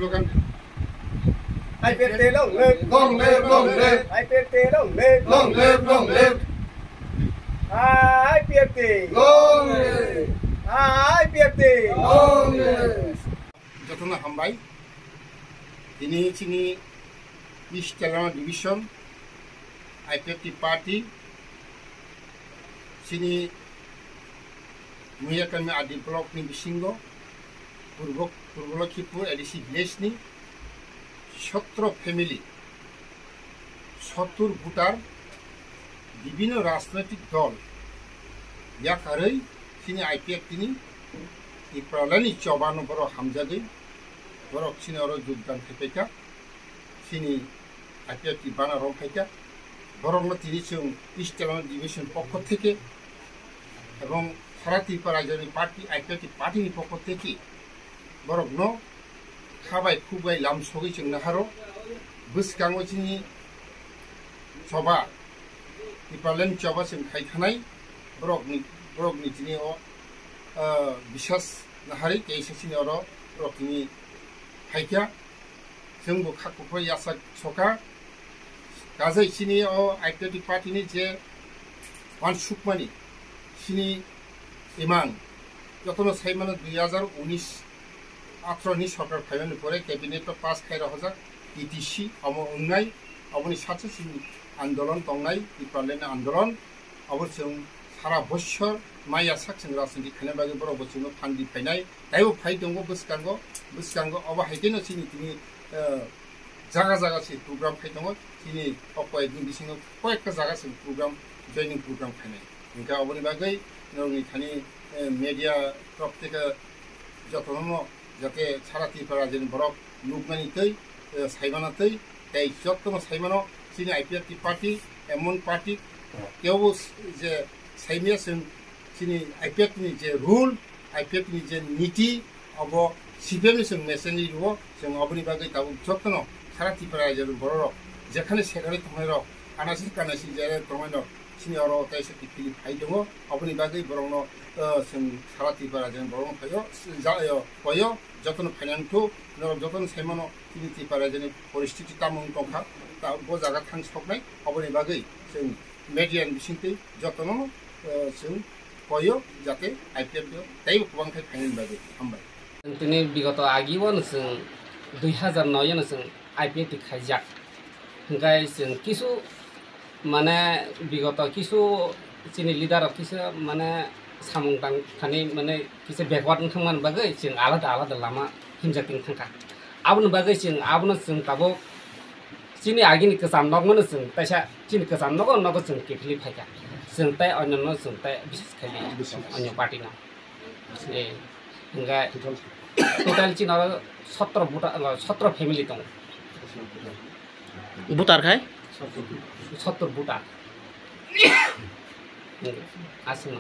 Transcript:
slogan. IPFT long live, Long live, long live. IPFT long live, Long live, long live. IPFT, Long live. IPFT, Long live. যতনা হামবাই দিনে চিনি east Telangana division IPFT party চিনি मैयाकामी आदि ब्लकनि बिसिंगो पूर्व Lakhipur ADC विलेजनि 17 family 70 voter विभिन्न राजनैतिक दल याकारै सिनि IPFTनि इप्रालानि 54 बर हामजादै बरक सिनि अर योगदान खायफायखा सिनि IPFT बानाराव खायखा बरकनो तिनि जों इस्ट तेलेंगाना डिविजन पक्ष থেকে এবং সারা ত্রিপুরা রাজ্যের পার্টি IPFT পার্টিनि পক্ষ থেকে বরকनो খাবাय खुबाय लामसगै जों नाहारो बोसगाङो जोंनि सभा इपालेन सभा जों खायखानाय बरकनि दिनै बिसास नाहारि केसिनि अर बरकनि खायखा जोंबो खाखुफो यासा सका गाजै सिनि IPFT पार्टिनि जे वानसुकमानि सिनि इमान যতনো সাইমানো 2019-18 सरकार फाइनानि परे कैबिनेट पास खायरा हजाक ETC अमो उन्नाय अबनि साथि सिनि आंदोलन तंनाय इपालेन आंदोलन अबो जों सारा बोसोर माया साकसिं राजनीति खायनाय बागै बर' बोसोरनो फान्डि फायनाय दायबो फाय दंगो बोसगांगो अबा हायदेनो सिनि तिनि जागा जागासि प्रग्राम फाय दंगो सिनि अकय दिन बिसिङो कयेकटा जागासि प्रग्राम जयनिं प्रग्राम फायनाय इनका अबनि बागै नोंनि थानि मीडिया तरफ থেকে যতনো যাতে সারা ত্রিপুরা যেন বরক নুকমানি তৈ সাইমানাতৈ তাই যতনো সাইমানো সিনি IPFT পার্টি এমন পার্টি কেউ যে সাইমিয়া সিনি IPFTनि যে রুল IPFTनि যে নীতি अब সিপিএমनि जों मेसेजनि रुव जों अबनि बागै दाबो যতनो সারা ত্রিপুরা যেন বরক যেখানে সেখানে थांनाय रक आनासि कानासि जे थांनाय रक सिनि अर ताइसे फिलिप फाय दङ अबनि बागै बरंनो जों सारा त्रिपुरा जों बरं फायो पयो जतन फाइनान्टु जतन साइमानो तिनि त्रिपुरा जोंनि परिस्थिति तामुं दंखा दा बो जागा थांसबनाय अबनि बागै जों मेडियान बिसिंतै जतनो जों पयो जाते IPFT ताइबो गोबांथाय फाइनान्ट बागै हामबाय दिनै बिगत आगिवन जों 2009 जों IPFT खायजाक ओंखाय जों किसु माने बिगत किसु जोंनि लिडार किसु माने सामुंदां थानि माने किसु बेकवार्ड थांमान बागै जों आलादा आलादा लामा हिमजातिं थांखा आबुन बागै जों आबुन जों ताबो जोंनि आगिनि गोजान नगमोन जों ताइसा जोंनि गोजान नग जों केफिलि फायका जों ताइ अन्यन जों ताइ बिसेस खालि अन्य पार्टी न ए ओंखाय टोटाल चिन 17 फेमिली दं भोटार खाय 70 भोटार आसना